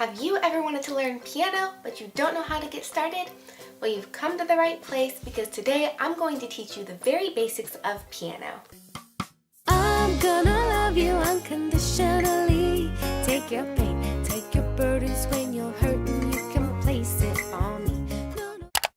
Have you ever wanted to learn piano, but you don't know how to get started? Well, you've come to the right place because today I'm going to teach you the very basics of piano. I'm gonna love you unconditionally. Take your pain, take your burdens when you're hurting, you can place it on me.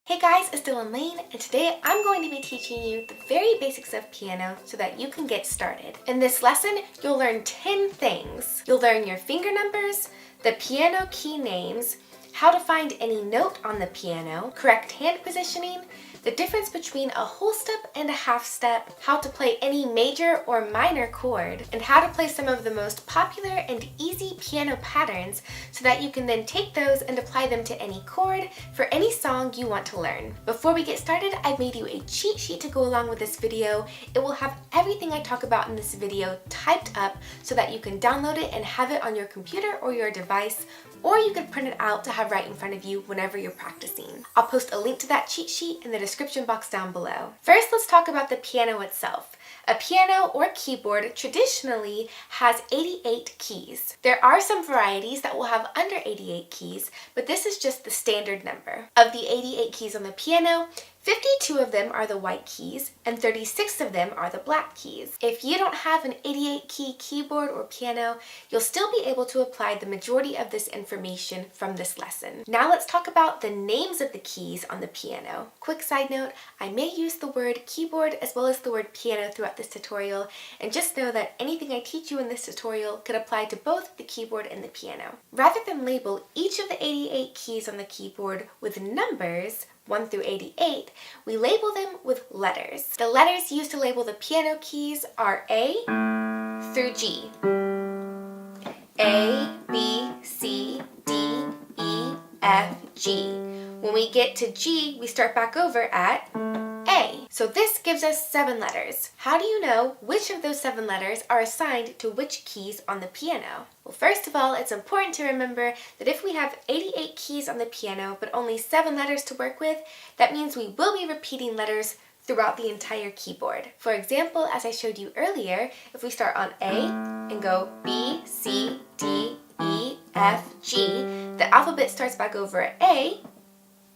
Hey guys, it's Dylan Lane, and today I'm going to be teaching you the very basics of piano so that you can get started. In this lesson, you'll learn 10 things. You'll learn your finger numbers, the piano key names, how to find any note on the piano, correct hand positioning, the difference between a whole step and a half step, how to play any major or minor chord, and how to play some of the most popular and easy piano patterns so that you can then take those and apply them to any chord for any song you want to learn. Before we get started, I've made you a cheat sheet to go along with this video. It will have everything I talk about in this video typed up so that you can download it and have it on your computer or your device, or you could print it out to have right in front of you whenever you're practicing. I'll post a link to that cheat sheet in the description box down below. First, let's talk about the piano itself. A piano or keyboard traditionally has 88 keys. There are some varieties that will have under 88 keys, but this is just the standard number. Of the 88 keys on the piano, 52 of them are the white keys and 36 of them are the black keys. If you don't have an 88 key keyboard or piano, you'll still be able to apply the majority of this information from this lesson. Now let's talk about the names of the keys on the piano. Quick side note, I may use the word keyboard as well as the word piano throughout this tutorial, and just know that anything I teach you in this tutorial could apply to both the keyboard and the piano. Rather than label each of the 88 keys on the keyboard with numbers, 1 through 88, we label them with letters. The letters used to label the piano keys are A through G. A, B, C, D, E, F, G. When we get to G, we start back over at A. So this gives us 7 letters. How do you know which of those 7 letters are assigned to which keys on the piano? Well, first of all, it's important to remember that if we have 88 keys on the piano but only 7 letters to work with, that means we will be repeating letters throughout the entire keyboard. For example, as I showed you earlier, if we start on A and go B, C, D, E, F, G, the alphabet starts back over at A,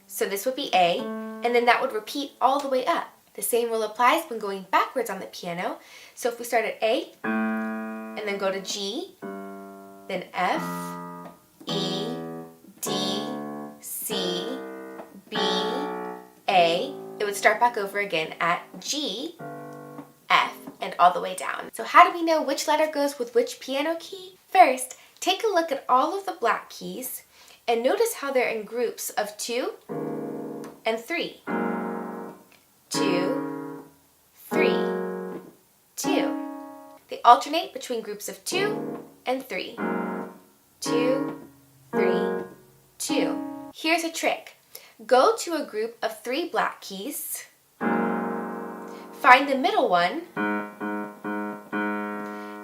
so this would be A, and then that would repeat all the way up. The same rule applies when going backwards on the piano. So if we start at A, and then go to G, then F, E, D, C, B, A, it would start back over again at G, F, and all the way down. So how do we know which letter goes with which piano key? First, take a look at all of the black keys and notice how they're in groups of 2 and 3. 2, 3, 2. They alternate between groups of 2 and 3. 2, 3, 2. Here's a trick. Go to a group of 3 black keys, find the middle one,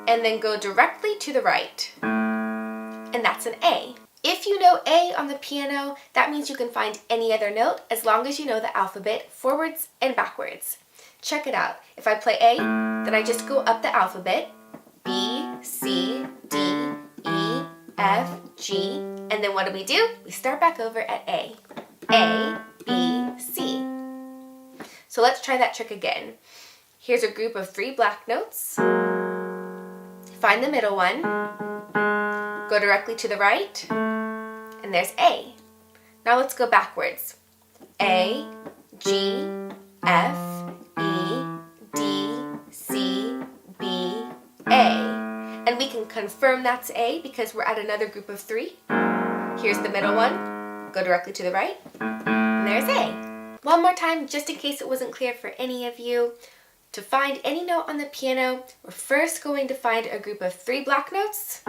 and then go directly to the right. And that's an A. If you know A on the piano, that means you can find any other note as long as you know the alphabet forwards and backwards. Check it out. If I play A, then I just go up the alphabet, B, C, D, E, F, G, and then what do? We start back over at A. A, B, C. So let's try that trick again. Here's a group of 3 black notes. Find the middle one, go directly to the right, and there's A. Now let's go backwards. A, G, F, E, D, C, B, A. And we can confirm that's A because we're at another group of 3. Here's the middle one, go directly to the right, and there's A. One more time, just in case it wasn't clear for any of you. To find any note on the piano, we're first going to find a group of 3 black notes,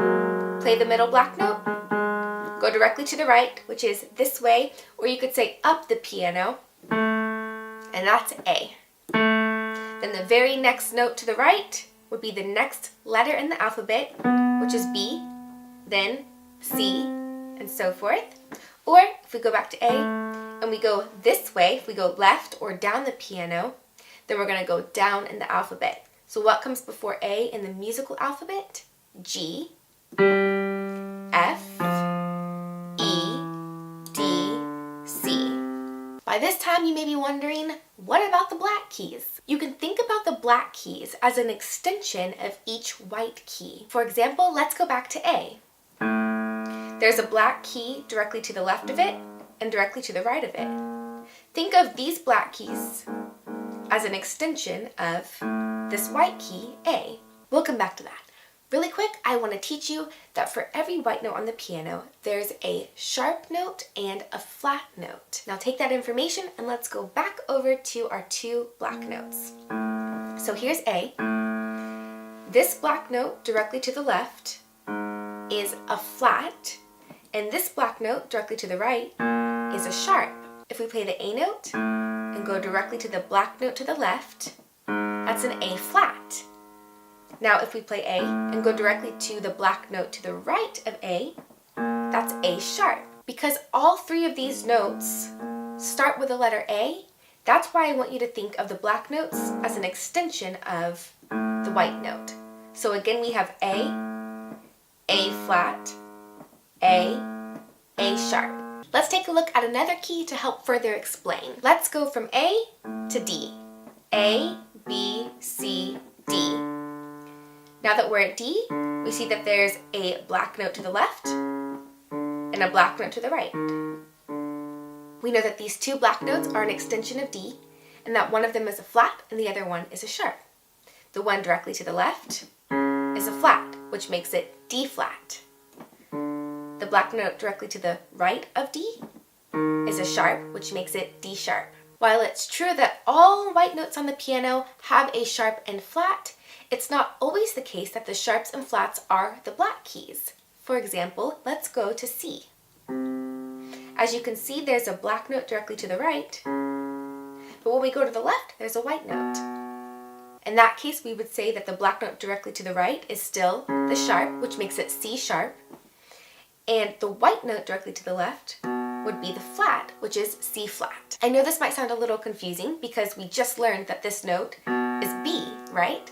play the middle black note, go directly to the right, which is this way, or you could say up the piano, and that's A. Then the very next note to the right would be the next letter in the alphabet, which is B, then C, and so forth. Or if we go back to A, and we go this way, if we go left or down the piano, then we're going to go down in the alphabet. So what comes before A in the musical alphabet? G, F, By this time, you may be wondering, what about the black keys? You can think about the black keys as an extension of each white key. For example, let's go back to A. There's a black key directly to the left of it and directly to the right of it. Think of these black keys as an extension of this white key, A. We'll come back to that. Really quick, I want to teach you that for every white note on the piano, there's a sharp note and a flat note. Now take that information and let's go back over to our two black notes. So here's A. This black note directly to the left is a flat, and this black note directly to the right is a sharp. If we play the A note and go directly to the black note to the left, that's an A flat. Now if we play A and go directly to the black note to the right of A, that's A sharp. Because all three of these notes start with the letter A, that's why I want you to think of the black notes as an extension of the white note. So again, we have A flat, A sharp. Let's take a look at another key to help further explain. Let's go from A to D. A, B, C, D. Now that we're at D, we see that there's a black note to the left and a black note to the right. We know that these two black notes are an extension of D, and that one of them is a flat and the other one is a sharp. The one directly to the left is a flat, which makes it D flat. The black note directly to the right of D is a sharp, which makes it D sharp. While it's true that all white notes on the piano have a sharp and flat, it's not always the case that the sharps and flats are the black keys. For example, let's go to C. As you can see, there's a black note directly to the right, but when we go to the left, there's a white note. In that case, we would say that the black note directly to the right is still the sharp, which makes it C sharp, and the white note directly to the left would be the flat, which is C flat. I know this might sound a little confusing because we just learned that this note is B, right?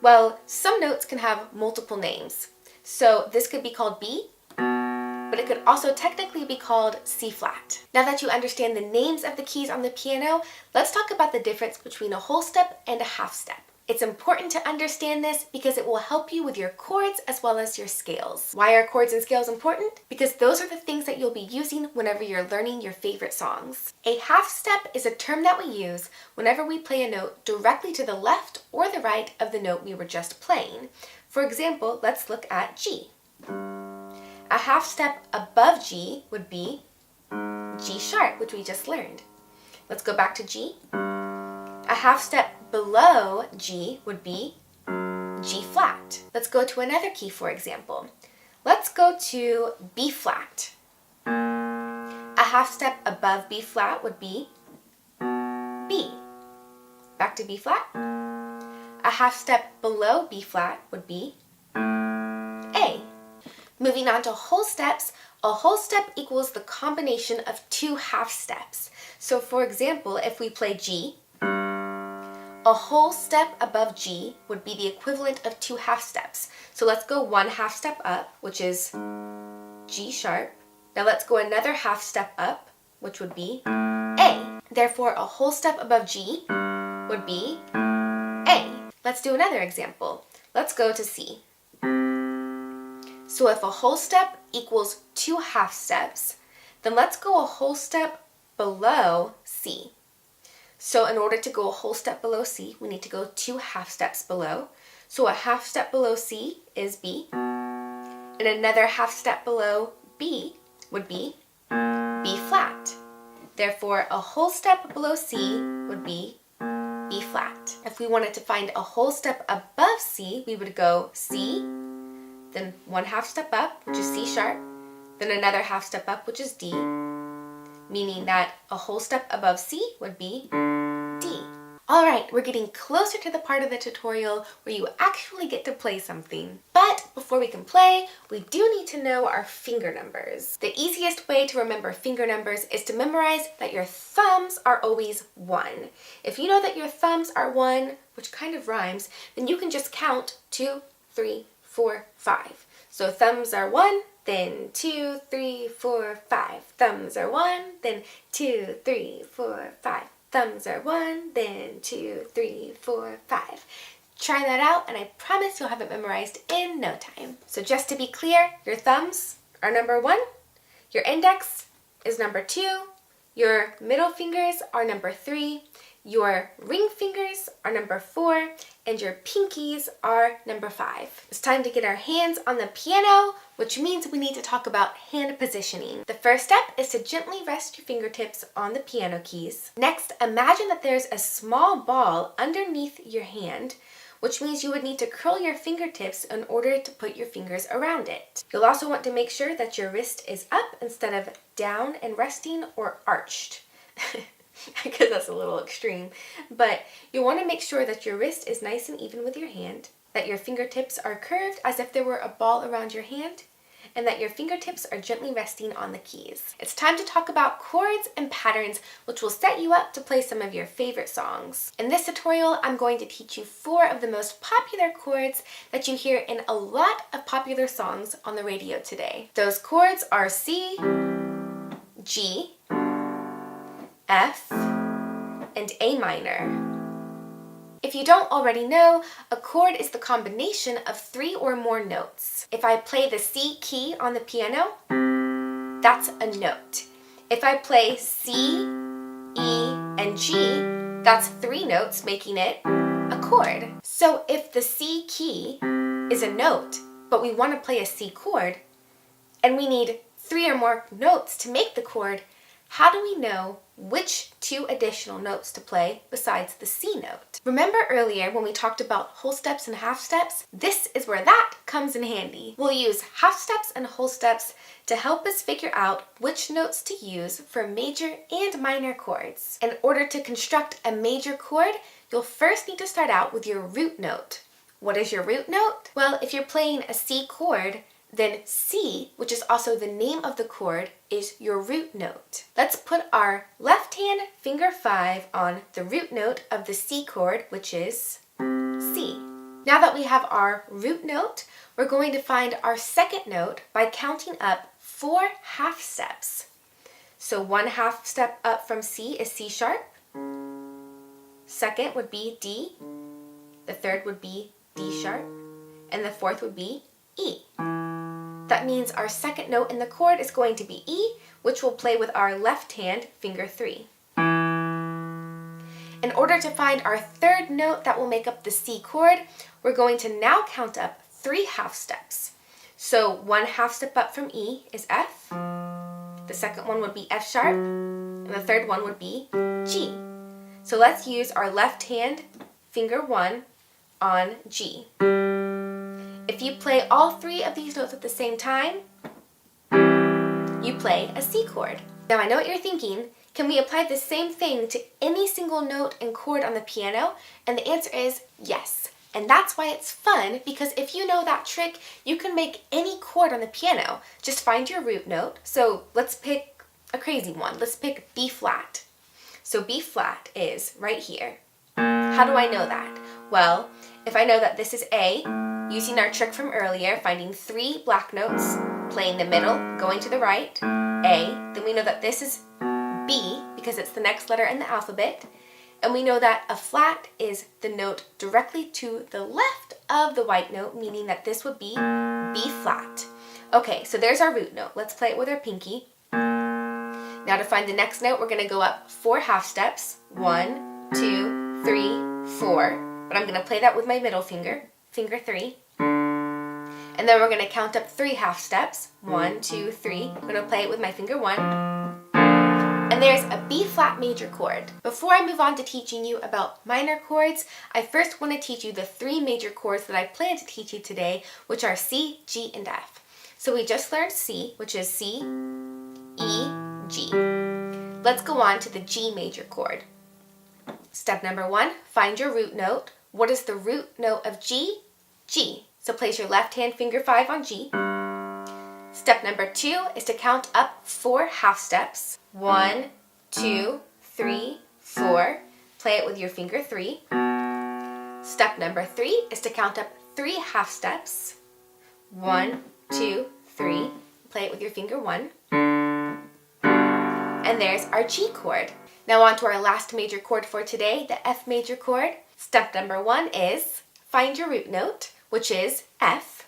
Well, some notes can have multiple names. So this could be called B, but it could also technically be called C flat. Now that you understand the names of the keys on the piano, let's talk about the difference between a whole step and a half step. It's important to understand this because it will help you with your chords as well as your scales. Why are chords and scales important? Because those are the things that you'll be using whenever you're learning your favorite songs. A half step is a term that we use whenever we play a note directly to the left or the right of the note we were just playing. For example, let's look at G. A half step above G would be G sharp, which we just learned. Let's go back to G. A half step below G would be G flat. Let's go to another key, for example. Let's go to B flat. A half step above B flat would be B. Back to B flat. A half step below B flat would be A. Moving on to whole steps, a whole step equals the combination of two half steps. So for example, if we play G, a whole step above G would be the equivalent of two half steps. So let's go one half step up, which is G sharp. Now let's go another half step up, which would be A. Therefore, a whole step above G would be A. Let's do another example. Let's go to C. So if a whole step equals two half steps, then let's go a whole step below C. So in order to go a whole step below C, we need to go two half steps below. So a half step below C is B, and another half step below B would be B flat. Therefore, a whole step below C would be B flat. If we wanted to find a whole step above C, we would go C, then one half step up, which is C sharp, then another half step up, which is D, meaning that a whole step above C would be D. Alright, we're getting closer to the part of the tutorial where you actually get to play something. But before we can play, we do need to know our finger numbers. The easiest way to remember finger numbers is to memorize that your thumbs are always 1. If you know that your thumbs are 1, which kind of rhymes, then you can just count 2, 3, 4, 5. So thumbs are 1, then 2, 3, 4, 5. Thumbs are 1, then 2, 3, 4, 5. Thumbs are 1, then 2, 3, 4, 5. Try that out and I promise you'll have it memorized in no time. So just to be clear, your thumbs are number 1, your index is number 2, your middle fingers are number 3, your ring fingers are number 4, and your pinkies are number 5. It's time to get our hands on the piano, which means we need to talk about hand positioning. The first step is to gently rest your fingertips on the piano keys. Next, imagine that there's a small ball underneath your hand, which means you would need to curl your fingertips in order to put your fingers around it. You'll also want to make sure that your wrist is up instead of down and resting or arched. Because that's a little extreme. But you want to make sure that your wrist is nice and even with your hand, that your fingertips are curved as if there were a ball around your hand, and that your fingertips are gently resting on the keys. It's time to talk about chords and patterns, which will set you up to play some of your favorite songs. In this tutorial, I'm going to teach you 4 of the most popular chords that you hear in a lot of popular songs on the radio today. Those chords are C, G, F, and A minor. If you don't already know, a chord is the combination of 3 or more notes. If I play the C key on the piano, that's a note. If I play C, E, and G, that's 3 notes, making it a chord. So if the C key is a note, but we want to play a C chord, and we need 3 or more notes to make the chord, how do we know which 2 additional notes to play besides the C note? Remember earlier when we talked about whole steps and half steps? This is where that comes in handy. We'll use half steps and whole steps to help us figure out which notes to use for major and minor chords. In order to construct a major chord, you'll first need to start out with your root note. What is your root note? Well, if you're playing a C chord, then C, which is also the name of the chord, is your root note. Let's put our left hand finger 5 on the root note of the C chord, which is C. Now that we have our root note, we're going to find our second note by counting up 4 half steps. So 1 half step up from C is C sharp. Second would be D. The third would be D sharp. And the fourth would be E. That means our second note in the chord is going to be E, which we'll play with our left hand, finger 3. In order to find our third note that will make up the C chord, we're going to now count up 3 half steps. So 1 half step up from E is F, the second one would be F sharp, and the third one would be G. So let's use our left hand, finger 1, on G. If you play all 3 of these notes at the same time, you play a C chord. Now I know what you're thinking, can we apply the same thing to any single note and chord on the piano? And the answer is yes. And that's why it's fun, because if you know that trick, you can make any chord on the piano. Just find your root note. So let's pick a crazy one. Let's pick B flat. So B flat is right here. How do I know that? Well, if I know that this is A, using our trick from earlier, finding 3 black notes, playing the middle, going to the right, A, then we know that this is B because it's the next letter in the alphabet, and we know that a flat is the note directly to the left of the white note, meaning that this would be B flat. Okay, so there's our root note. Let's play it with our pinky. Now to find the next note, we're going to go up 4 half steps. 1, 2, 3, 4. But I'm going to play that with my middle finger, finger 3. And then we're going to count up 3 half steps. 1, 2, 3. I'm going to play it with my finger 1. And there's a B flat major chord. Before I move on to teaching you about minor chords, I first want to teach you the 3 major chords that I plan to teach you today, which are C, G, and F. So we just learned C, which is C, E, G. Let's go on to the G major chord. Step number 1, find your root note. What is the root note of G? G. So place your left hand finger 5 on G. Step number 2 is to count up 4 half steps. 1, 2, 3, 4. Play it with your finger 3. Step number 3 is to count up 3 half steps. 1, 2, 3. play it with your finger 1. And there's our G chord. Now on to our last major chord for today, the F major chord. Step number 1 is find your root note, which is F.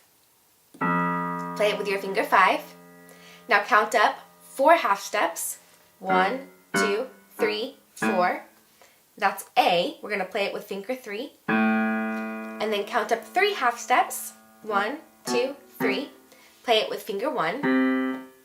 Play it with your finger 5. Now count up 4 half steps. 1, 2, 3, 4. That's A. We're going to play it with finger 3. And then count up 3 half steps. 1, 2, 3. Play it with finger 1.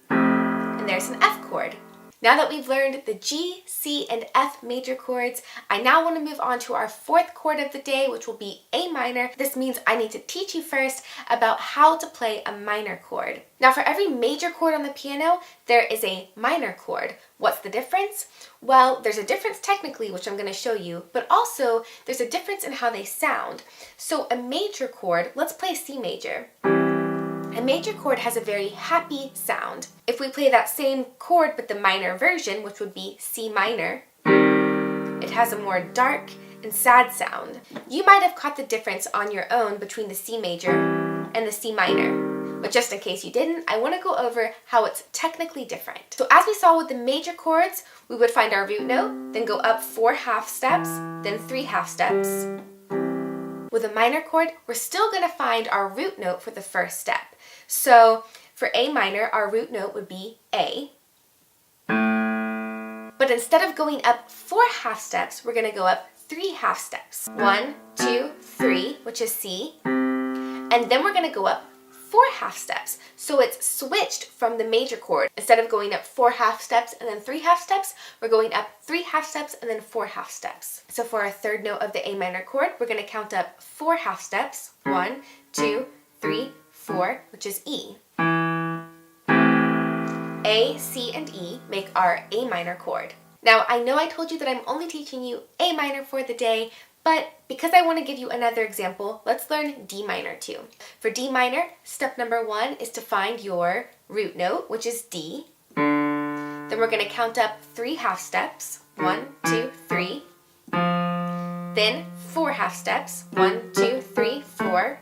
And there's an F chord. Now that we've learned the G, C, and F major chords, I now want to move on to our 4th chord of the day, which will be A minor. This means I need to teach you first about how to play a minor chord. Now for every major chord on the piano, there is a minor chord. What's the difference? Well, there's a difference technically, which I'm going to show you, but also there's a difference in how they sound. So a major chord, let's play C major. A major chord has a very happy sound. If we play that same chord but the minor version, which would be C minor, it has a more dark and sad sound. You might have caught the difference on your own between the C major and the C minor, but just in case you didn't, I want to go over how it's technically different. So as we saw with the major chords, we would find our root note, then go up 4 half steps, then 3 half steps. With a minor chord, we're still going to find our root note for the first step. So for A minor, our root note would be A. But instead of going up 4 half steps, we're going to go up 3 half steps. 1, 2, 3, which is C. And then we're going to go up 4 half steps. So it's switched from the major chord. Instead of going up 4 half steps and then 3 half steps, we're going up 3 half steps and then 4 half steps. So for our 3rd note of the A minor chord, we're going to count up 4 half steps. 1, 2, 3, 4, which is E. A, C, and E make our A minor chord. Now, I know I told you that I'm only teaching you A minor for the day, but because I want to give you another example, let's learn D minor too. For D minor, step number 1 is to find your root note, which is D. Then we're going to count up 3 half steps. 1, 2, 3. Then 4 half steps. 1, 2, 3, 4.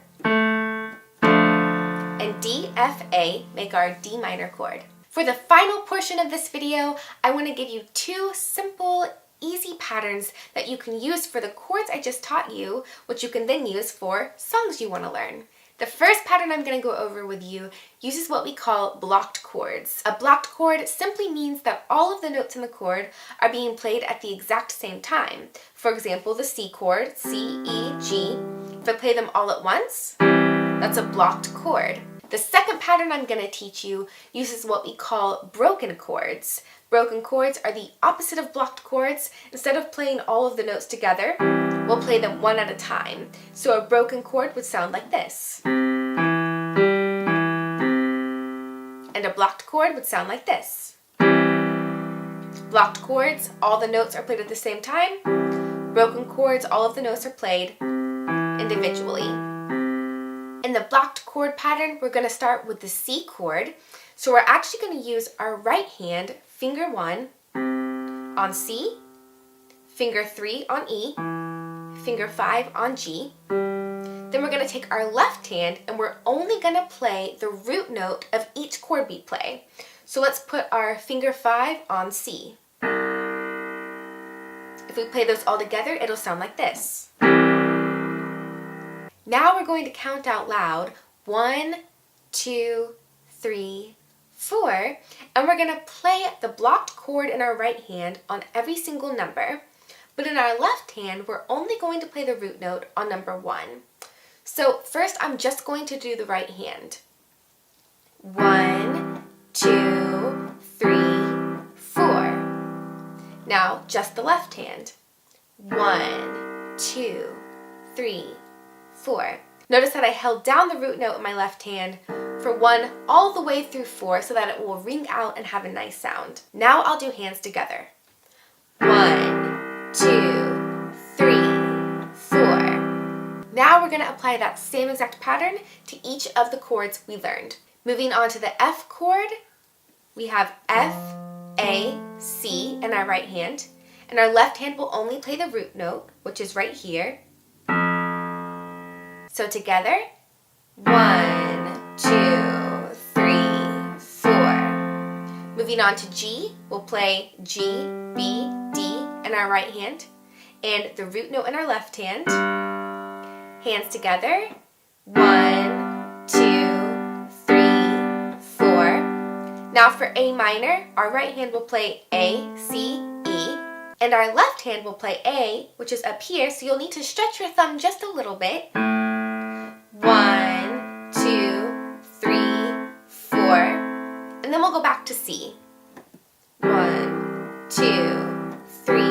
And D, F, A make our D minor chord. For the final portion of this video, I want to give you 2 simple, easy patterns that you can use for the chords I just taught you, which you can then use for songs you want to learn. The first pattern I'm going to go over with you uses what we call blocked chords. A blocked chord simply means that all of the notes in the chord are being played at the exact same time. For example, the C chord, C, E, G. If I play them all at once, that's a blocked chord. The second pattern I'm going to teach you uses what we call broken chords. Broken chords are the opposite of blocked chords. Instead of playing all of the notes together, we'll play them one at a time. So a broken chord would sound like this. And a blocked chord would sound like this. Blocked chords, all the notes are played at the same time. Broken chords, all of the notes are played individually. In the blocked chord pattern, we're going to start with the C chord. So we're actually going to use our right hand, finger 1, on C, finger 3 on E, finger 5 on G. Then we're going to take our left hand and we're only going to play the root note of each chord we play. So let's put our finger 5 on C. If we play those all together, it'll sound like this. Now we're going to count out loud 1, 2, 3, 4, and we're going to play the blocked chord in our right hand on every single number. But in our left hand, we're only going to play the root note on number 1. So first, I'm just going to do the right hand. 1, 2, 3, 4. Now, just the left hand. 1, 2, 3, 4. Notice that I held down the root note in my left hand for 1 all the way through 4 so that it will ring out and have a nice sound. Now I'll do hands together. 1, 2, 3, 4. Now we're going to apply that same exact pattern to each of the chords we learned. Moving on to the F chord, we have F, A, C in our right hand, and our left hand will only play the root note, which is right here. So together, 1, 2, 3, 4. Moving on to G, we'll play G, B, D in our right hand, and the root note in our left hand. Hands together. 1, 2, 3, 4. Now for A minor, our right hand will play A, C, E, and our left hand will play A, which is up here, so you'll need to stretch your thumb just a little bit. 1, 2, 3, 4, and then we'll go back to C. 1, 2, 3,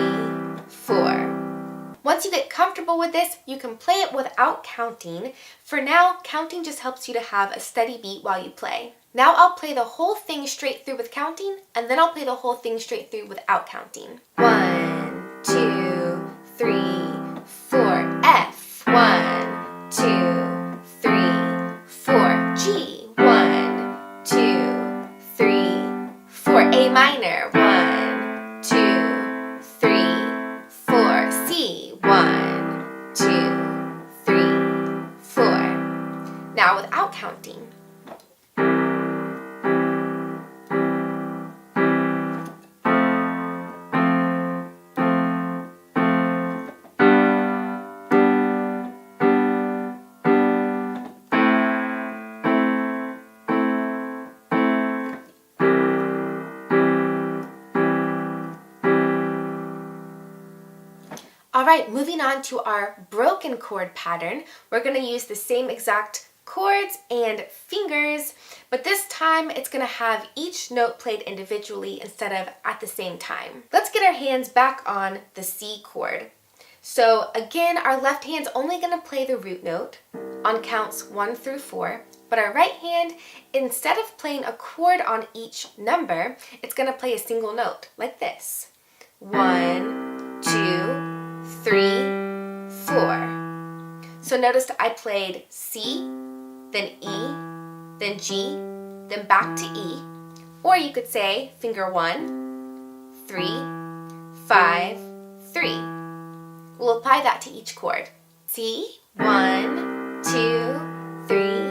4. Once you get comfortable with this, you can play it without counting. For now, counting just helps you to have a steady beat while you play. Now I'll play the whole thing straight through with counting, and then I'll play the whole thing straight through without counting. 1, 2, 3, 4, F. 1, 2, 3, 4, G. 1, 2, 3, 4, A minor. 1, 2, 3, 4, C. 1, 2, 3, 4. Now without counting. Alright, moving on to our broken chord pattern. We're going to use the same exact chords and fingers, but this time it's going to have each note played individually instead of at the same time. Let's get our hands back on the C chord. So again, our left hand's only going to play the root note on counts 1 through 4, but our right hand, instead of playing a chord on each number, it's going to play a single note like this. 1, 2, 3, 4. So notice that I played C, then E, then G, then back to E. Or you could say finger 1, 3, 5, 3. We'll apply that to each chord. C, 1, 2, 3,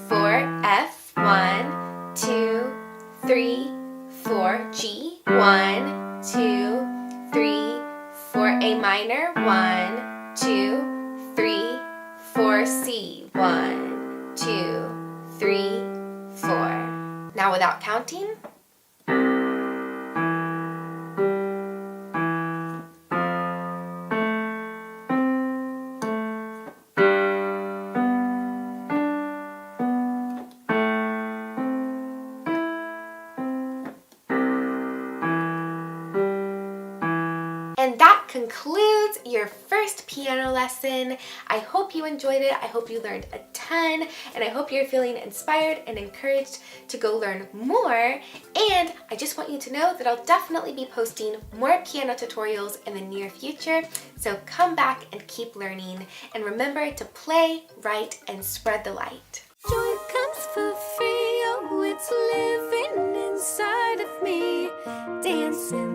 4, F, 1, 2, 3, 4, G, 1, 2, 3, 4, A minor, 1, 2, 3, 4, C, 1, 2, 3, 4. Now without counting. And that concludes your first piano lesson. I hope you enjoyed it. I hope you learned a ton, and I hope you're feeling inspired and encouraged to go learn more. And I just want you to know that I'll definitely be posting more piano tutorials in the near future. So come back and keep learning. And remember to play, write, and spread the light. Joy comes for free, oh, it's living inside of me, dancing